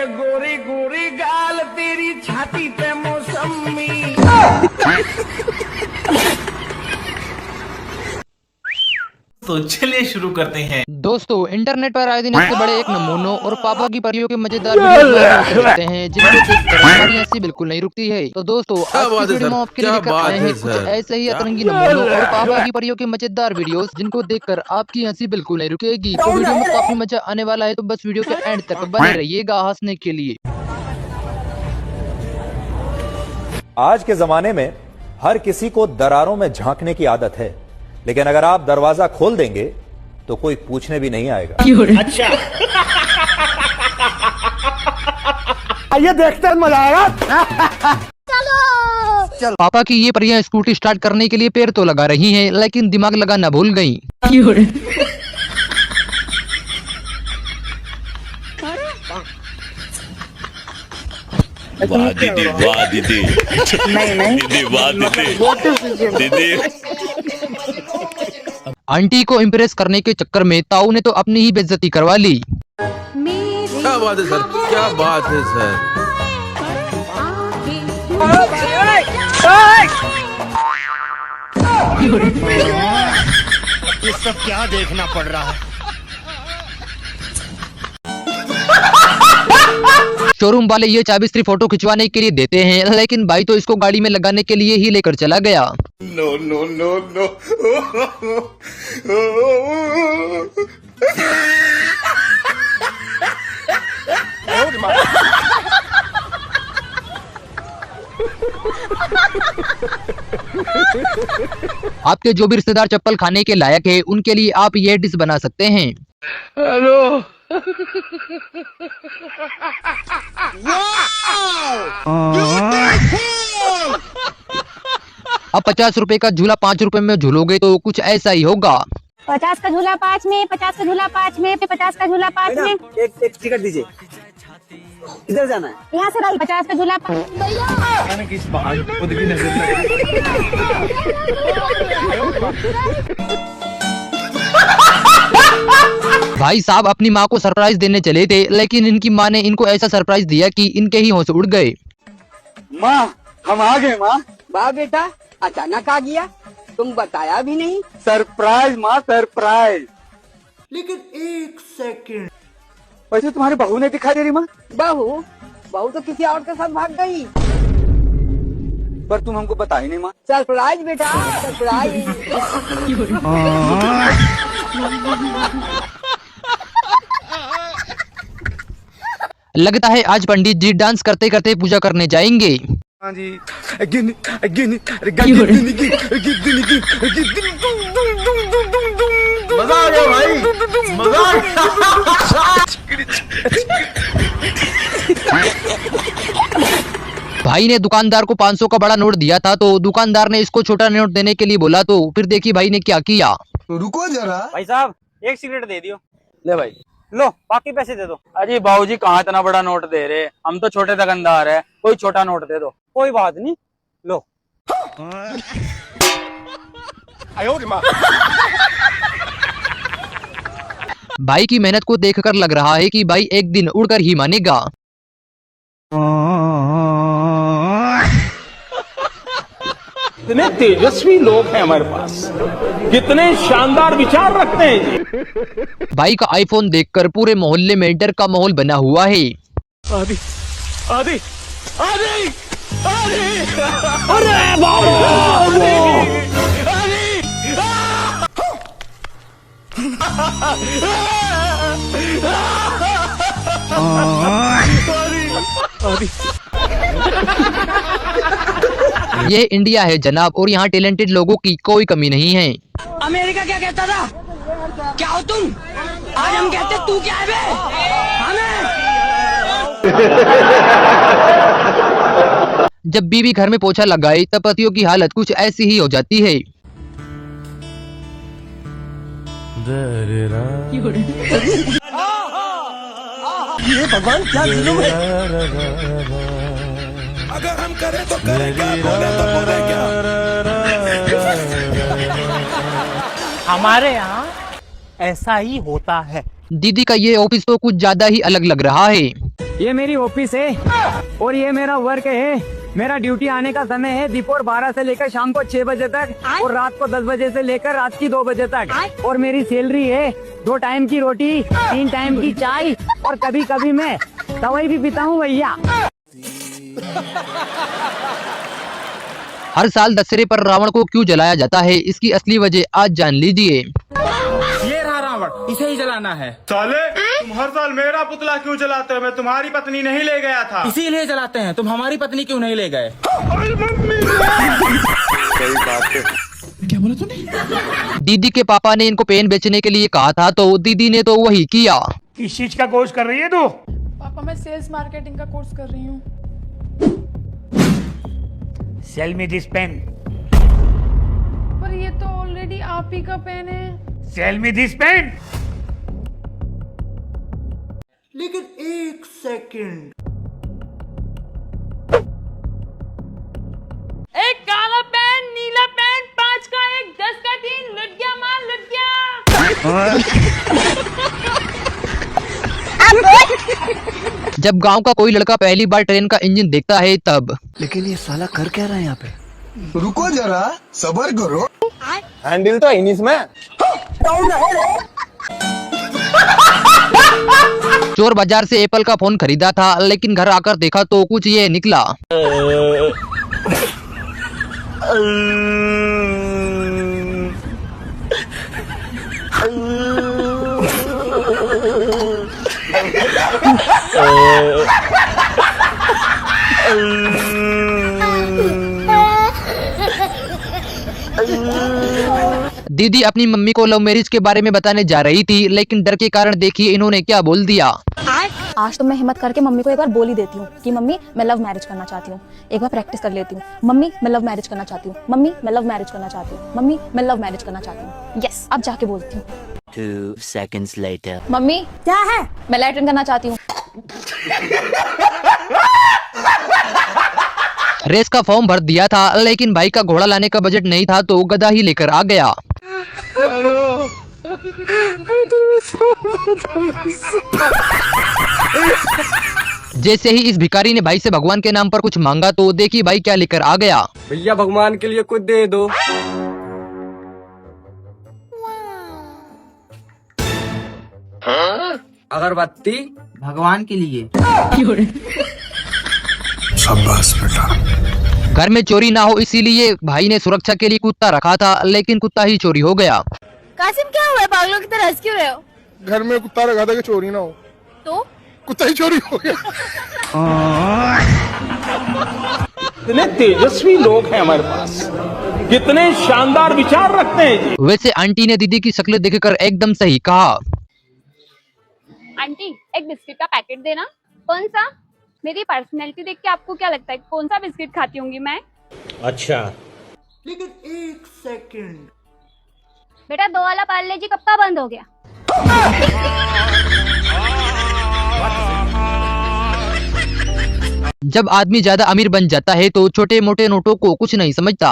गोरी गोरी गाल तेरी छाती पे मौसमी। तो चलिए शुरू करते हैं। दोस्तों, इंटरनेट पर आए दिन इससे बड़े एक नमूनों और पापा की परियों के मजेदार वीडियो होते हैं जिनको देखकर हमारी हंसी बिल्कुल नहीं रुकती है। तो दोस्तों, आज की वीडियो में आपके लिए लेकर आए हैं कुछ ऐसे ही अतरंगी नमूनों और पापा की परियों के मजेदार वीडियोस जिनको देखकर आपकी हंसी बिल्कुल नहीं रुकेगी। तो वीडियो में काफी मजा आने वाला है, तो बस वीडियो के एंड तक बने रहिएगा हंसने के लिए। आज के जमाने में हर किसी को दरारों में झांकने की आदत है, लेकिन अगर आप दरवाजा खोल देंगे तो कोई पूछने भी नहीं आएगा। अच्छा आइए देखते हैं, मजा आएगा। चलो। पापा की ये परियां स्कूटी स्टार्ट करने के लिए पैर तो लगा रही हैं, लेकिन दिमाग लगाना भूल गई। वाह दीदी, वाह दीदी, दीदी वाह दीदी, दीदी। आंटी को इम्प्रेस करने के चक्कर में ताऊ ने तो अपनी ही बेइज्जती करवा ली। क्या बात है सर, क्या बात है सर। ये सब क्या देखना पड़ रहा है। शोरूम वाले ये चाबी सिर्फ फोटो खिंचवाने के लिए देते हैं, लेकिन भाई तो इसको गाड़ी में लगाने के लिए ही लेकर चला गया। No no no no. आपके जो भी रिश्तेदार चप्पल खाने के लायक है, उनके लिए आप ये डिश बना सकते हैं। हेलो अब 50 रुपए का झूला 5 रुपए में झूलोगे तो कुछ ऐसा ही होगा। 50 का झूला 5 में, 50 का झूला 5 में, 50 का झूला 5 में। एक टिकट दीजिए, इधर जाना है। यहाँ से 50 का झूला 5। भाई साहब अपनी माँ को सरप्राइज देने चले थे, लेकिन इनकी माँ ने इनको ऐसा सरप्राइज दिया कि इनके ही होश उड़ गए। माँ हम आ गए। माँ वाह बेटा, अचानक आ गया, तुम बताया भी नहीं। सरप्राइज माँ, सरप्राइज। लेकिन एक सेकंड, वैसे तुम्हारी बहू नहीं दिखाई दे रही माँ। बहू तो किसी और के साथ भाग गई, पर तुम हमको बता ही नहीं माँ। सरप्राइज बेटा, सरप्राइज। लगता है आज पंडित जी डांस करते करते पूजा करने जाएंगे। हाँ जी। मजा आ गया भाई, मजा आ गया। भाई ने दुकानदार को 500 का बड़ा नोट दिया था, तो दुकानदार ने इसको छोटा नोट देने के लिए बोला, तो फिर देखिए भाई ने क्या किया। रुको जरा भाई साहब, एक सिगरेट दे दियो। ले भाई, लो बाकी पैसे दे दो। अजी बाबूजी कहाँ इतना बड़ा नोट दे रहे, हम तो छोटे दुकानदार है, कोई छोटा नोट दे दो। कोई बात नहीं, लो। भाई की मेहनत को देखकर लग रहा है कि भाई एक दिन उड़कर ही मानेगा। इतने तेजस्वी लोग हैं हमारे पास, कितने शानदार विचार रखते हैं जी। भाई का आईफोन देखकर पूरे मोहल्ले में डर का माहौल बना हुआ है। आदि आदि आदि आदि, अरे बाबा, ये इंडिया है जनाब, और यहाँ टैलेंटेड लोगों की कोई कमी नहीं है। अमेरिका क्या कहता था, क्या हो तुम? आज हम कहते तू क्या है बे? जब बीवी घर में पोछा लगाए तब पतियों की हालत कुछ ऐसी ही हो जाती है। ये भगवान क्या जुल्म है। अगर हम करें तो करें क्या, बोले तो बोले क्या। हमारे यहाँ ऐसा ही होता है। दीदी का ये ऑफिस तो कुछ ज्यादा ही अलग लग रहा है। ये मेरी ऑफिस है और ये मेरा वर्क है। मेरा ड्यूटी आने का समय है दोपहर 12 से लेकर शाम को 6 बजे तक और रात को 10 बजे से लेकर रात की 2 बजे तक। और मेरी सैलरी है 2 टाइम की रोटी, 3 टाइम की चाय और कभी कभी मैं दवाई भी पीता हूँ भैया। हर साल दशहरे पर रावण को क्यों जलाया जाता है, इसकी असली वजह आज जान लीजिए। ये रहा रावण, इसे ही जलाना है। साले तुम हर साल मेरा पुतला क्यों जलाते हो? मैं तुम्हारी पत्नी नहीं ले गया था। इसीलिए जलाते हैं। तुम हमारी पत्नी क्यों नहीं ले गए? सही बात है। दीदी के पापा ने इनको पेन बेचने के लिए कहा था तो दीदी ने तो वही किया। किस चीज का कोर्स कर रही है तू? पापा मैं सेल्स मार्केटिंग का कोर्स कर रही हूँ। Sell me this pen. पर ये तो ऑलरेडी आप ही का पेन है। Sell me this pen. लेकिन एक सेकंड, एक काला पेन, नीला पेन, 5 का 1, 10 का 3, लुट गया माल, लुट गया। जब गांव का कोई लड़का पहली बार ट्रेन का इंजन देखता है तब। लेकिन ये साला कर क्या रहा है यहाँ पे? रुको जरा, सबर करो। हैंडल तो है नहीं इसमें। चोर बाजार से एप्पल का फोन खरीदा था, लेकिन घर आकर देखा तो कुछ ये निकला। दीदी अपनी मम्मी को लव मैरिज के बारे में बताने जा रही थी, लेकिन डर के कारण देखिए इन्होंने क्या बोल दिया। आज तो मैं हिम्मत करके मम्मी को एक बार बोल ही देती हूँ कि मम्मी मैं लव मैरिज करना चाहती हूँ। एक बार प्रैक्टिस कर लेती हूँ। मम्मी मैं लव मैरिज करना चाहती हूँ। मम्मी मैं लव मैरिज करना चाहती हूँ। मम्मी मैं लव मैरिज करना चाहती हूँ। यस, अब जाके बोलती हूँ। 2 seconds later. मम्मी क्या है? मैं लैट्रिन करना चाहती हूँ। रेस का फॉर्म भर दिया था, लेकिन भाई का घोड़ा लाने का बजट नहीं था तो गधा ही लेकर आ गया। जैसे ही इस भिखारी ने भाई से भगवान के नाम पर कुछ मांगा तो देखिए भाई क्या लेकर आ गया। भैया भगवान के लिए कुछ दे दो। अगरबत्ती भगवान के लिए। शाबाश बेटा। घर में चोरी ना हो इसीलिए भाई ने सुरक्षा के लिए कुत्ता रखा था, लेकिन कुत्ता ही चोरी हो गया। कासिम क्या हुआ? पागलों की तरह हंस क्यों रहे हो? घर में कुत्ता रखा था कि चोरी ना हो, तो कुत्ता ही चोरी हो गया। कितने तेजस्वी लोग हैं हमारे पास, कितने शानदार विचार रखते हैं जी। वैसे आंटी ने दीदी की शक्ल देखकर एकदम सही कहा। आंटी एक बिस्किट का पैकेट देना। कौन सा? मेरी पर्सनैलिटी देख के आपको क्या लगता है कौन सा बिस्किट खाती होंगी मैं? अच्छा। लेकिन एक सेकंड, बेटा 2 वाला पार्ले जी कब का बंद हो गया? जब आदमी ज्यादा अमीर बन जाता है तो छोटे मोटे नोटों को कुछ नहीं समझता।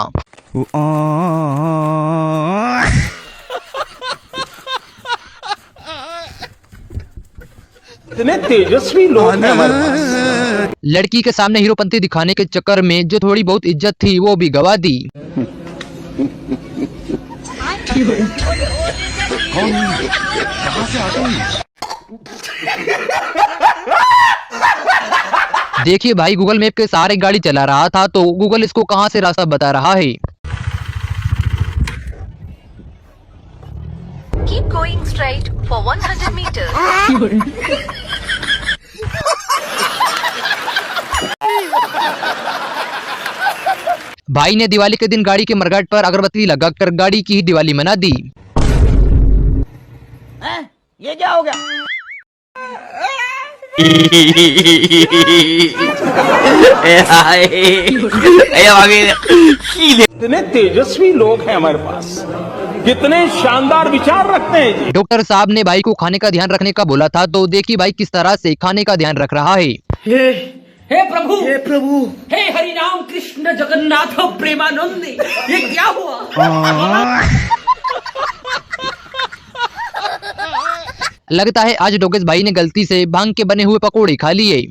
कितने तेजस्वी लोग हैं हमारे पास। लड़की के सामने हीरोपंती दिखाने के चक्कर में जो थोड़ी बहुत इज्जत थी वो भी गवा दी। देखिए भाई गूगल मैप के सहारे गाड़ी चला रहा था तो गूगल इसको कहां से रास्ता बता रहा है। Keep going straight for 100 meters. भाई ने दिवाली के दिन गाड़ी के मरघट पर अगरबत्ती लगाकर गाड़ी की ही दिवाली मना दी। ये क्या हो गया? कितने तेजस्वी लोग हैं हमारे पास, कितने शानदार विचार रखते हैं जी। डॉक्टर साहब ने भाई को खाने का ध्यान रखने का बोला था तो देखिए भाई किस तरह से खाने का ध्यान रख रहा है। हे प्रभु, हे प्रभु, हे हरि राम कृष्ण जगन्नाथ प्रेमानंद, ये क्या हुआ? लगता है आज डोगेश भाई ने गलती से भांग के बने हुए पकोड़े खा लिए।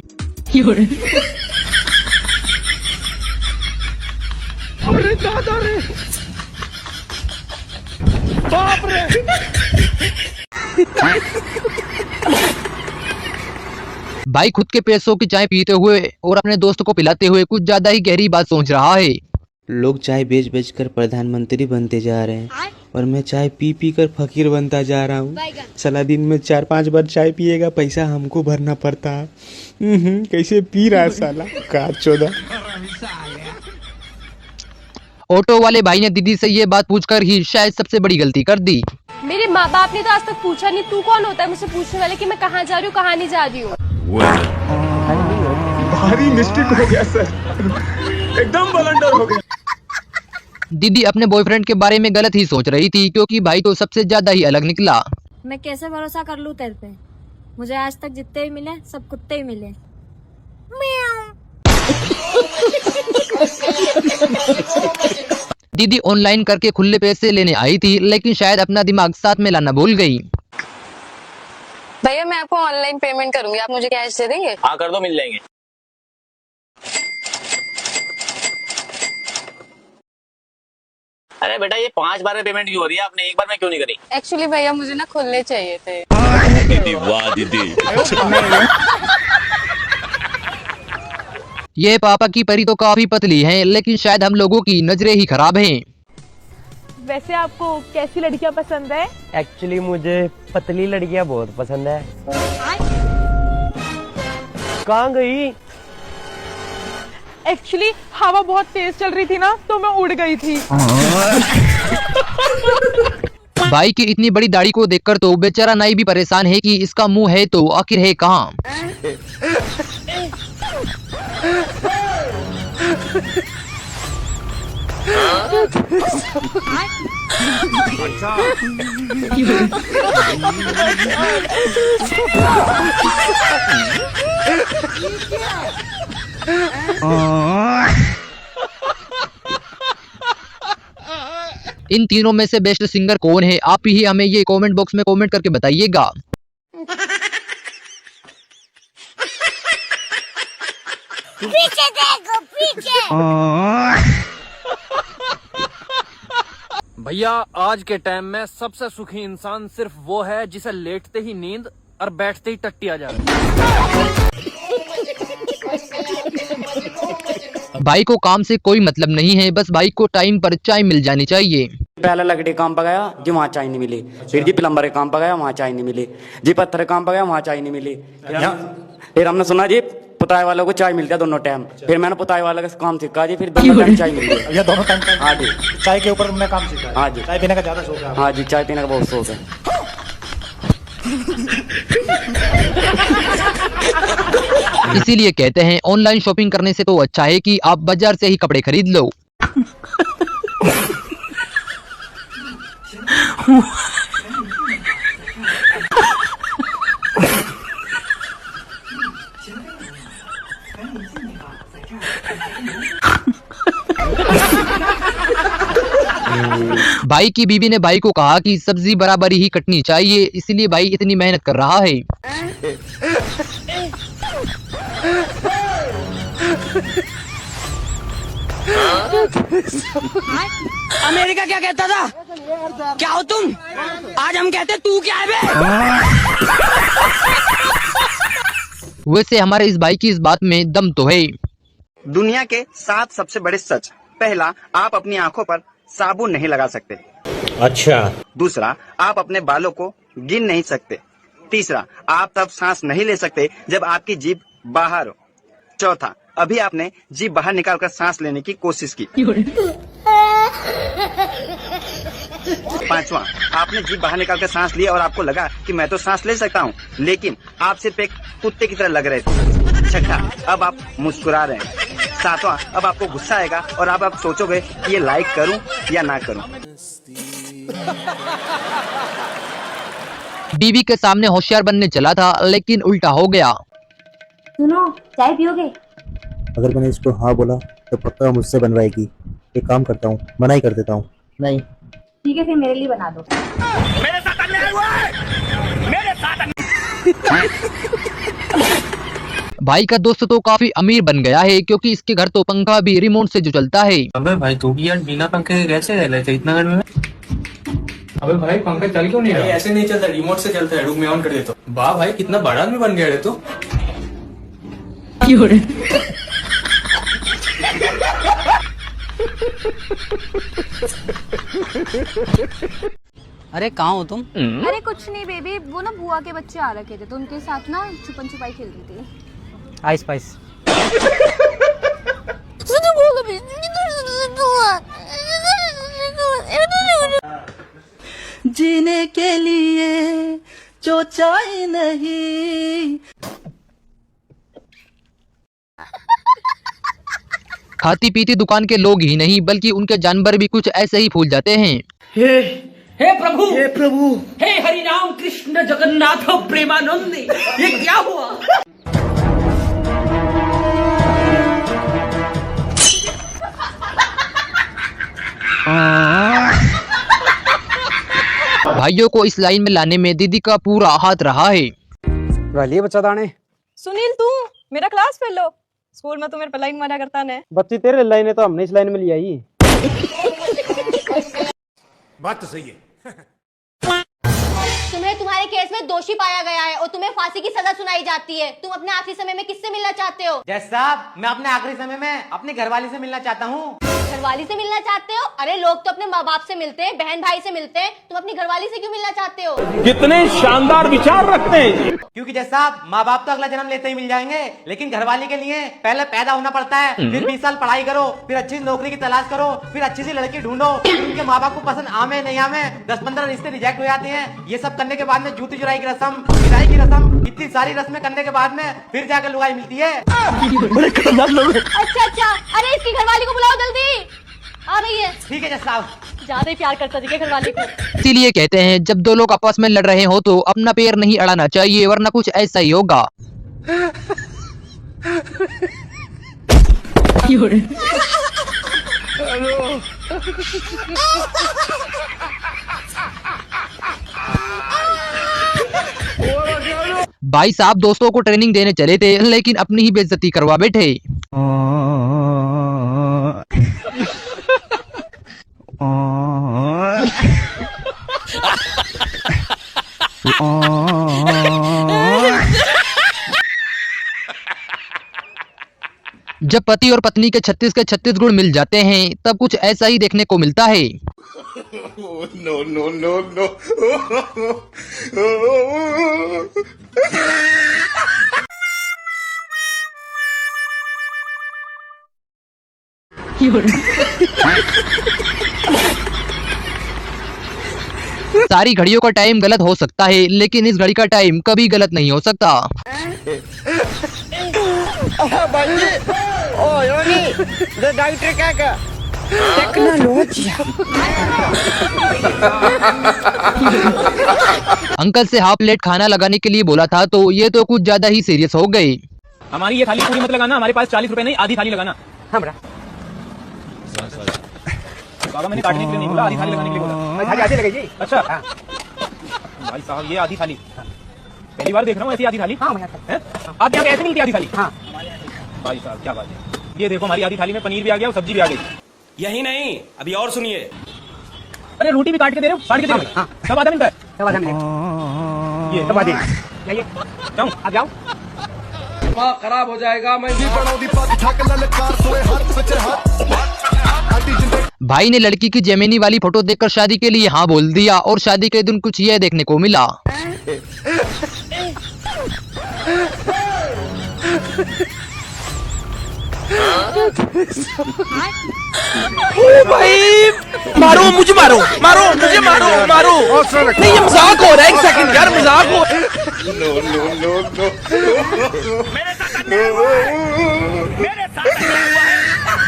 भाई खुद के पैसों की चाय पीते हुए और अपने दोस्त को पिलाते हुए कुछ ज्यादा ही गहरी बात सोच रहा है। लोग चाय बेच बेच कर प्रधानमंत्री बनते जा रहे हैं और मैं चाय पी पी कर फकीर बनता जा रहा हूँ। साला दिन में 4-5 बार चाय पिएगा, पैसा हमको भरना पड़ता है। कैसे पी रहा है साला का चौदह। ऑटो वाले भाई ने दीदी से ये बात पूछकर ही शायद सबसे बड़ी गलती कर दी। मेरे माँ बाप ने तो आज तक पूछा नहीं, तू कौन होता है मुझसे पूछने वाले कि मैं कहाँ जा रही हूँ कहाँ नहीं जा रही हूँ। भारी मिस्टेक हो गया सर, एकदम ब्लंडर हो गया। दीदी अपने बॉयफ्रेंड के बारे में गलत ही सोच रही थी क्योंकि भाई तो सबसे ज्यादा ही अलग निकला। मैं कैसे भरोसा कर लूं तेरे पे? मुझे आज तक जितने भी मिले सब कुत्ते ही मिले। दीदी ऑनलाइन करके खुले पैसे लेने आई थी लेकिन शायद अपना दिमाग साथ में लाना भूल गई। भैया मैं आपको ऑनलाइन पेमेंट करूंगी, आप मुझे कैश दे देंगे? हाँ कर दो, मिल जाएंगे। अरे बेटा ये 5 बार में पेमेंट क्यों हो रही है, आपने एक बार में क्यों नहीं करी? एक्चुअली भैया मुझे ना खुले चाहिए थे। दीदी वाह दीदी। ये पापा की परी तो काफी पतली है लेकिन शायद हम लोगों की नजरें ही खराब हैं। वैसे आपको कैसी लड़कियां पसंद है? एक्चुअली मुझे पतली लड़कियां बहुत पसंद है। कहाँ गई? एक्चुअली हवा बहुत तेज चल रही थी ना तो मैं उड़ गई थी। भाई की इतनी बड़ी दाढ़ी को देखकर तो बेचारा नाई भी परेशान है कि इसका मुंह है तो आखिर है कहाँ। इन तीनों में से बेस्ट सिंगर कौन है, आप ही हमें ये कमेंट बॉक्स में कमेंट करके बताइएगा। पीछे देखो पीछे। भैया आज के टाइम में सबसे सुखी इंसान सिर्फ वो है जिसे लेटते ही नींद और बैठते ही टट्टी आ जाए। भाई को काम से कोई मतलब नहीं है, बस भाई को टाइम पर चाय मिल जानी चाहिए। पहले लकड़ी काम पर गया जी, वहाँ चाय नहीं मिली। फिर जी प्लम्बर के काम पर गया, वहाँ चाय नहीं मिली। जी पत्थर के काम पर गया, वहाँ चाय नहीं मिली। फिर हमने सुना जी पुताई वालों को चाय मिलती है दोनों टाइम। फिर मैंने पुताई वाले का काम सीखा जी, फिर दोनों टाइम चाय मिल गई। दोनों टाइम? हाँ जी, चाय के ऊपर तुमने काम सीखा? हाँ जी, चाय पीने का ज्यादा शौक है? हाँ जी, चाय पीने का बहुत शौक है। इसीलिए कहते हैं ऑनलाइन शॉपिंग करने से तो अच्छा है कि आप बाजार से ही कपड़े खरीद लो। भाई की बीवी ने भाई को कहा कि सब्जी बराबरी ही कटनी चाहिए, इसलिए भाई इतनी मेहनत कर रहा है। अमेरिका क्या कहता था? क्या हो तुम? आज हम कहते तू क्या है बे? वैसे हमारे इस भाई की इस बात में दम तो है। दुनिया के 7 सबसे बड़े सच। पहला, आप अपनी आंखों पर साबुन नहीं लगा सकते। अच्छा। दूसरा, आप अपने बालों को गिन नहीं सकते। तीसरा, आप तब सांस नहीं ले सकते जब आपकी जीभ बाहर हो। चौथा, अभी आपने जीभ बाहर निकालकर सांस लेने की कोशिश की। पांचवा, आपने जीभ बाहर निकालकर सांस ली और आपको लगा कि मैं तो सांस ले सकता हूँ, लेकिन आप सिर्फ एक कुत्ते की तरह लग रहे थे। छठा, अब आप मुस्कुरा रहे हैं। सातवां, अब आपको गुस्सा आएगा और अब आप सोचोगे कि ये लाइक करूं या ना करूं। बीवी के सामने होशियार बनने चला था लेकिन उल्टा हो गया। सुनो, चाय पियोगे? अगर मैंने इसको हाँ बोला तो पक्का मुझसे बनवाएगी। एक काम करता हूँ, मना ही कर देता हूँ। नहीं। ठीक है फिर मेरे लिए बना दो। मेरे साथ अन्याय हुआ है। मेरे साथ भाई का दोस्त तो काफी अमीर बन गया है क्योंकि इसके घर तो पंखा भी रिमोट से जो चलता है। अबे भाई तू भी यार बिना पंखे के कैसे रह लेते इतना गर्मी में? अबे भाई पंखा चल क्यों नहीं रहा? ऐसे नहीं चलता, रिमोट से चलता है। रुक मैं ऑन कर देता हूँ। वाह भाई कितना बड़ा आदमी बन गया रे तू। अरे कहाँ हो तुम? अरे कुछ नहीं बेबी, वो ना बुआ के बच्चे आ रखे थे तो उनके साथ ना छुपन छुपाई खेल रही थी। Ice price. जीने के लिए जो चाहे नहीं। खाती पीती दुकान के लोग ही नहीं बल्कि उनके जानवर भी कुछ ऐसे ही फूल जाते हैं। हे प्रभु, हे प्रभु, हे हरि राम कृष्ण जगन्नाथ प्रेमानंद, ये क्या हुआ? भाइयों को इस लाइन में लाने में दीदी का पूरा हाथ रहा है। वाली बच्चा दाने। सुनील तू मेरा क्लास फेलो, स्कूल में तू मेरे पे लाइन मारा करता ने। बच्ची तेरे लाइन है तो हमने इस लाइन में लिया ही। बात तो सही है। तुम्हें तुम्हारे केस में दोषी पाया गया है और तुम्हें फांसी की सजा सुनाई जाती है। तुम अपने आखिरी समय में किससे मिलना चाहते हो? जज साहब, मैं अपने आखिरी समय में अपनी घरवाली से मिलना चाहता हूँ। घरवाली से मिलना चाहते हो? अरे लोग तो अपने माँ बाप से मिलते हैं, बहन भाई से मिलते हैं, तुम अपनी घरवाली से क्यों मिलना चाहते हो? कितने शानदार विचार रखते हैं जी। क्योंकि जज साहब, माँ बाप तो अगला जन्म लेते ही मिल जाएंगे, लेकिन घरवाली के लिए पहले पैदा होना पड़ता है, फिर 20 साल पढ़ाई करो, फिर अच्छी नौकरी की तलाश करो, फिर अच्छी सी लड़की ढूंढो, फिर उनके माँ बाप को पसंद आमे नहीं आमे, 10-15 रिश्ते रिजेक्ट हो जाते हैं। ये सब करने के बाद में जूती चुराई की रस्म, विदाई की रस्म, इतनी सारी रस्में करने के बाद में फिर जाकर लुगाई मिलती है। अच्छा, अरे इसकी घरवाली को बुलाओ जल्दी, आ रही है। ठीक है जज साहब। ज्यादा ही प्यार करता दिखे घरवाली को। इसीलिए कहते हैं जब दो लोग आपस में लड़ रहे हो तो अपना पैर नहीं अड़ाना चाहिए, वरना कुछ ऐसा ही होगा। भाई साहब दोस्तों को ट्रेनिंग देने चले थे लेकिन अपनी ही बेइज्जती करवा बैठे। जब पति और पत्नी के 36 के 36 गुण मिल जाते हैं तब कुछ ऐसा ही देखने को मिलता है। No no no no. सारी घड़ियों का टाइम गलत हो सकता है लेकिन इस घड़ी का टाइम कभी गलत नहीं हो सकता। अंकल से हाफ प्लेट खाना लगाने के लिए बोला था तो ये तो कुछ ज्यादा ही सीरियस हो गए। हमारी ये थाली पूरी मत लगाना, हमारे पास 40 रुपए नहीं, आधी थाली लगाना। बाबा मैंने काटने के लिए नहीं बोला, आधी थाली लगाने के लिए बोला। आधी लगाइए। अच्छा भाई साहब ये आधी थाली पहली बार देख रहा हूँ, ऐसी आधी थाली। आप यहाँ पे ऐसे मिलती है आधी थाली? भाई साहब क्या बात है। ये देखो हमारी आधी थाली में पनीर भी आ गया और सब्जी भी आ गई। यही नहीं, अभी और सुनिए। अरे रोटी भी काट के दे रहे हो, काट के दे रहे हो। सब आधा मिनट है। ये सब आधे जाऊँ, आप जाओ। खराब हो जाएगा। मैं भाई ने लड़की की जेमिनी वाली फोटो देखकर शादी के लिए हाँ बोल दिया और शादी के दिन कुछ यह देखने को मिला। ओ भाई मारो मुझे, मारो मारो मुझे, मारो मारो। नहीं ये मजाक हो रहा है, एक सेकंड यार, मजाक हो। No no no no. मेरे साथ अन्याय हुआ है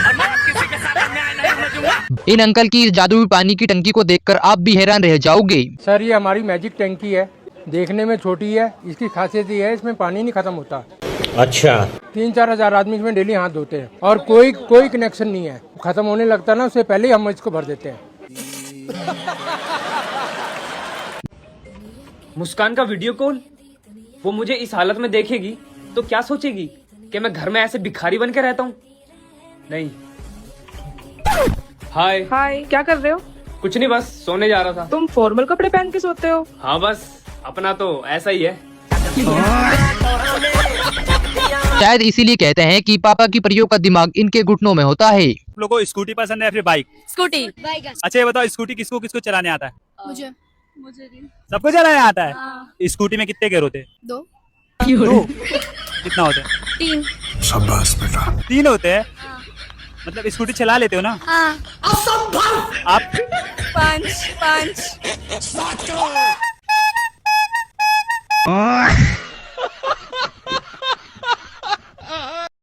और मैं किसी के साथ अन्याय नहीं होने दूंगा। इन अंकल की जादुई पानी की टंकी को देखकर आप भी हैरान रह जाओगे। सर ये हमारी मैजिक टंकी है, देखने में छोटी है, इसकी खासियत ये है इसमें पानी नहीं खत्म होता। अच्छा 3-4 हजार आदमी इसमें डेली हाथ धोते हैं और कोई कनेक्शन नहीं है, खत्म होने लगता है ना उससे पहले ही हम इसको भर देते हैं। मुस्कान का वीडियो कॉल, वो मुझे इस हालत में देखेगी तो क्या सोचेगी? कि मैं घर में ऐसे भिखारी बन के रहता हूँ? नहीं। हाय हाय, क्या कर रहे हो? कुछ नहीं, बस सोने जा रहा था। तुम फॉर्मल कपड़े पहन के सोते हो? हाँ बस अपना तो ऐसा ही है। शायद इसीलिए कहते हैं कि पापा की परियों का दिमाग इनके घुटनों में होता है। आप लोगों को स्कूटी पसंद है या फिर बाइक? स्कूटी। अच्छा ये बताओ, स्कूटी किसको किसको चलाने आता है? मुझे सबको चलाने आता है। स्कूटी में कितने गियर होते हैं? 2 2 कितना होता है? 3 शाबाश बेटा। 3 होते हैं? मतलब स्कूटी चला लेते हो ना आप? 5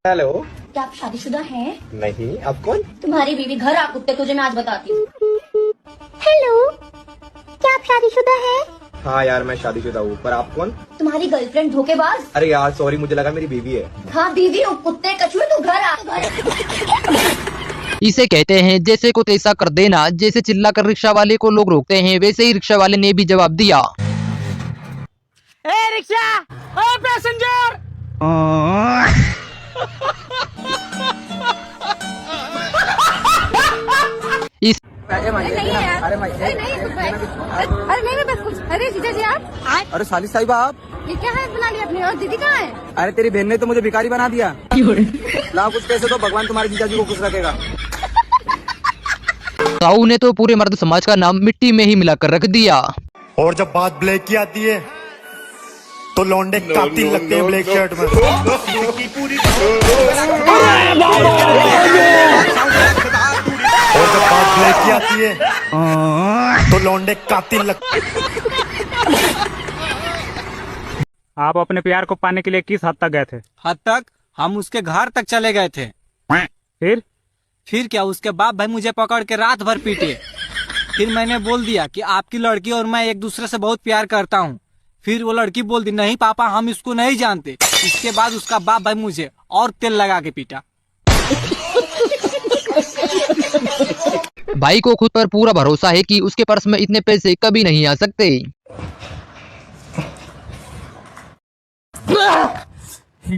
हेलो, क्या आप शादीशुदा हैं? नहीं, आप कौन? तुम्हारी बीवी घर आ कुत्ते तुझे मैं आज बताती हूँ। हेलो, क्या आप शादीशुदा हैं? हाँ यार, मैं शादीशुदा हूँ, पर आप कौन? तुम्हारी गर्लफ्रेंड धोखेबाज। अरे यार सॉरी, मुझे लगा मेरी बीवी है। हाँ बीवी हूँ, कुत्ते कछुए तू घर आ। इसे कहते हैं जैसे को तैसा कर देना। जैसे चिल्ला कर रिक्शा वाले को लोग रोकते हैं, वैसे ही रिक्शा वाले ने भी जवाब दिया। ए रिक्शा, ओ पैसेंजर। इस अरे जीजा जी आप। अरे साली साहिबा आप, ये क्या है बना लिया आपने? और दीदी कहाँ है? अरे तेरी बहन ने तो मुझे भिखारी बना दिया। लाओ कुछ पैसे तो भगवान तुम्हारे जीजाजी को खुश रखेगा। साहू ने तो पूरे मर्द समाज का नाम मिट्टी में ही मिलाकर रख दिया। और जब बात ब्लैक की आती है तो लौंडे कातिल लगते हैं ब्लैक शर्ट में। और जब बात ब्लैक की आती है तो लौंडे कातिल लगते। आप अपने प्यार को पाने के लिए किस हद तक गए थे? हद तक हम उसके घर तक चले गए थे। फिर क्या, उसके बाप भाई मुझे पकड़ के रात भर पीटे। फिर मैंने बोल दिया कि आपकी लड़की और मैं एक दूसरे से बहुत प्यार करता हूँ। फिर वो लड़की बोल दी नहीं पापा हम इसको नहीं जानते। इसके बाद उसका बाप भाई मुझे और तेल लगा के पीटा। भाई को खुद पर पूरा भरोसा है कि उसके पर्स में इतने पैसे कभी नहीं आ सकते।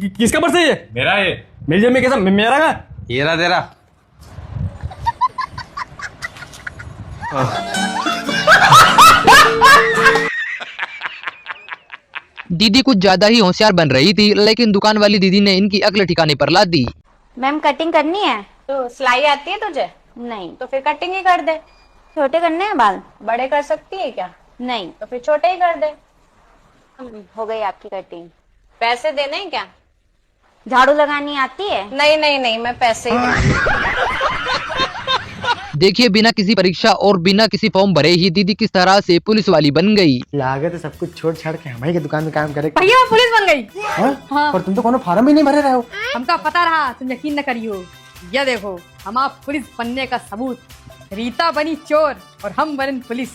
किसका पर्स है ये? मेरा है। मेरी जेब में कैसा? मेरा का? ये रहा तेरा। दीदी कुछ ज्यादा ही होशियार बन रही थी, लेकिन दुकान वाली दीदी ने इनकी अकल ठिकाने पर ला दी। मैम कटिंग करनी है तो सिलाई आती है तुझे? नहीं तो फिर कटिंग ही कर दे। छोटे करने हैं बाल? बड़े कर सकती है क्या? नहीं तो फिर छोटे ही कर दे। हो गई आपकी कटिंग। पैसे देने हैं क्या? झाड़ू लगानी आती है? नहीं नहीं नहीं, मैं पैसे ही देखिए बिना किसी परीक्षा और बिना किसी फॉर्म भरे ही दीदी किस तरह से पुलिस वाली बन गई। लागत है सब कुछ छोड़ छाड़ के हमारी की दुकान में काम करे। भैया मैं पुलिस बन गई। हाँ? पर तुम तो कोनो फार्म ही नहीं भरे रहे हो। हमको पता रहा, तुम यकीन न करियो। ये देखो हम आप पुलिस बनने का सबूत। रीता बनी चोर और हम बने पुलिस।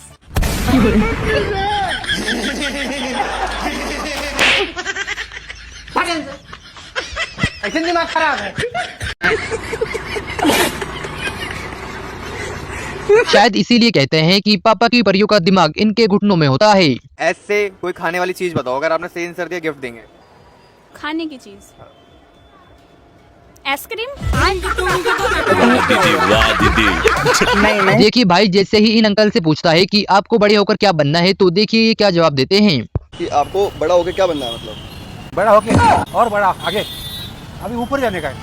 ऐसे दिमाग खराब है। शायद इसीलिए कहते हैं कि पापा की परियों का दिमाग इनके घुटनों में होता है। ऐसे कोई खाने वाली चीज बताओ, अगर आपने सही आंसर दिया गिफ्ट देंगे। खाने की चीज आइसक्रीम। देखिए भाई जैसे ही इन अंकल से पूछता है कि आपको बड़े होकर क्या बनना है, तो देखिए ये क्या जवाब देते हैं कि आपको बड़ा होकर क्या बनना है? मतलब बड़ा होके और बड़ा आगे, अभी ऊपर जाने का है।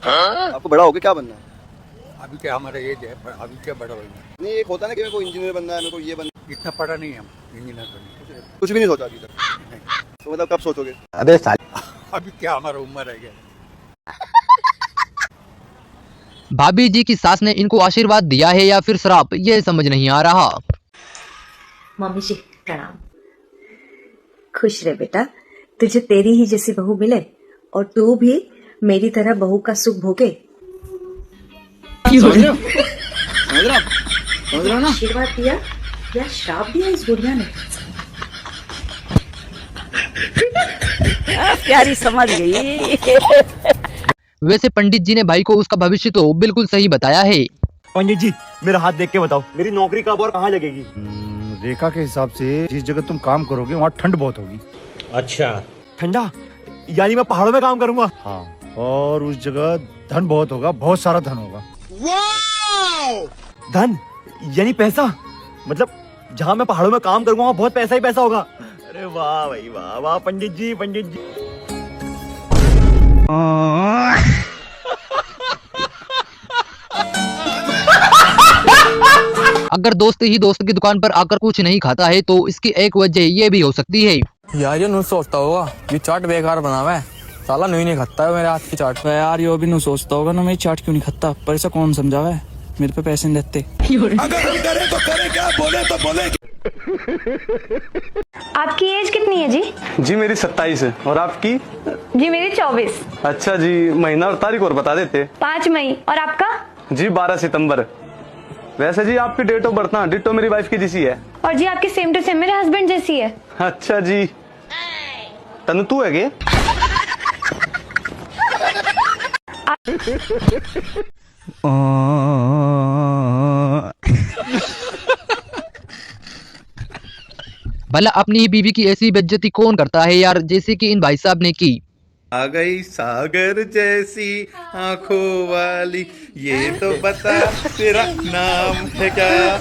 आपको बड़ा होकर क्या बनना है? अभी क्या हमारा एज है, अभी क्या बड़ा होगा? नहीं, एक होता है ना कि मेरे को इंजीनियर बनना है, मेरे को ये बनना। इतना पढ़ा नहीं है हम इंजीनियर बनने। कुछ भी नहीं सोचा अभी तक। तो मतलब कब सोचोगे? अबे साल अभी क्या हमारा उम्र है क्या? भाभी जी की सास ने इनको आशीर्वाद दिया है या फिर श्राप, ये समझ नहीं आ रहा। मम्मी जी प्रणाम। खुश रहे बेटा, तुझे तेरी ही जैसी बहू मिले और तू भी मेरी तरह बहू का सुख भोगे। समझ रहे हो ना? आशीर्वाद दिया या श्राप दिया इस बुढ़िया ने? प्यारी समझ गई। वैसे पंडित जी ने भाई को उसका भविष्य तो बिल्कुल सही बताया है। पंडित जी मेरा हाथ देख के बताओ, मेरी नौकरी कब और कहाँ लगेगी? रेखा के हिसाब से जिस जगह तुम काम करोगे वहाँ ठंड बहुत होगी। अच्छा। ठंडा यानी मैं पहाड़ों में काम करूंगा। हाँ, और उस जगह धन बहुत होगा, बहुत सारा धन होगा। धन यानी पैसा, मतलब जहाँ मैं पहाड़ों में काम करूंगा वहाँ बहुत पैसा ही पैसा होगा। अरे वाह भाई वाह वाह पंडित जी पंडित जी। अगर दोस्त ही दोस्त की दुकान पर आकर कुछ नहीं खाता है तो इसकी एक वजह ये भी हो सकती है। यार ये नू सोचता होगा ये चाट बेकार बना हुआ है, साला नहीं खाता है मेरे हाथ की चाट। यार यो भी नू सोचता होगा ना मेरी चाट क्यों नहीं खाता, पर ऐसा कौन समझावा है, मेरे पे पैसे नहीं देते। अगर हम करे तो करे क्या, बोले तो बोले। आपकी एज कितनी है जी? जी मेरी 27 है। और आपकी? जी मेरी 24। अच्छा जी, महीना और तारीख और बता देते। 5 मई। और आपका? जी 12 सितंबर। वैसे जी आपकी डेट ऑफ बर्थ ना डिट्टो मेरी वाइफ की जैसी है। और जी आपकी सेम टू सेम मेरे हस्बैंड जैसी है। अच्छा जी, तनु तू है क्या? भला अपनी ही बीवी की ऐसी बेइज्जती कौन करता है यार, जैसे कि इन भाई साहब ने की। आ गई सागर जैसी आंखों वाली, ये तो बता तेरा नाम है क्या?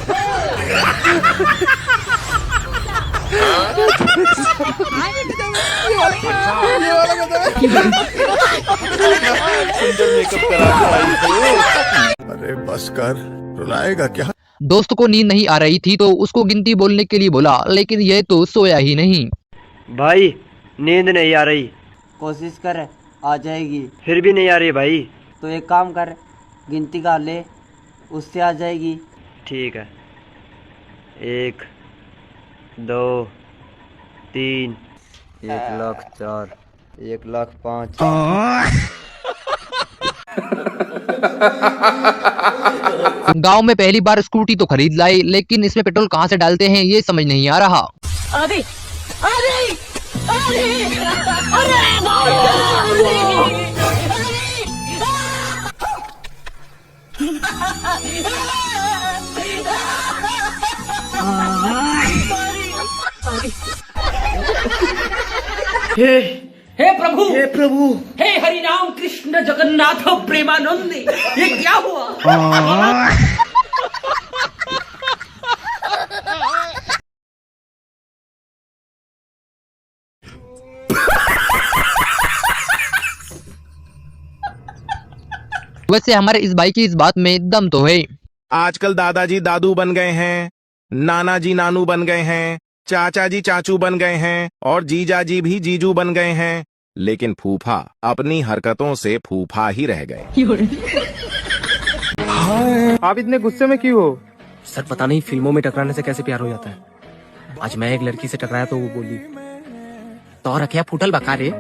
सुंदर मेकअप करा के आई हो। अरे बस कर, रुलाएगा क्या? दोस्त को नींद नहीं आ रही थी तो उसको गिनती बोलने के लिए बोला, लेकिन यह तो सोया ही नहीं। भाई नींद नहीं आ रही। कोशिश कर, आ जाएगी। फिर भी नहीं आ रही भाई। तो एक काम कर, गिनती का ले, उससे आ जाएगी। ठीक है, 1 2 3 1,04,000 1,05,000। गांव में पहली बार स्कूटी तो खरीद लाई, लेकिन इसमें पेट्रोल कहां से डालते हैं ये समझ नहीं आ रहा। अरे अरे अरे अरे हे प्रभु, हे प्रभु, हे हरि राम कृष्ण जगन्नाथ प्रेमानंद, ये क्या हुआ? वैसे हमारे इस भाई की इस बात में दम तो है। आजकल दादाजी दादू बन गए हैं, नाना जी नानू बन गए हैं, चाचा जी चाचू बन गए हैं और जीजा जी भी जीजू बन गए हैं, लेकिन फूफा अपनी हरकतों से फूफा ही रह गए। आप इतने गुस्से में क्यों हो? सर पता नहीं फिल्मों में टकराने से कैसे प्यार हो जाता है। आज मैं एक लड़की से टकराया तो वो बोली तो रखिया फुटल बका रे।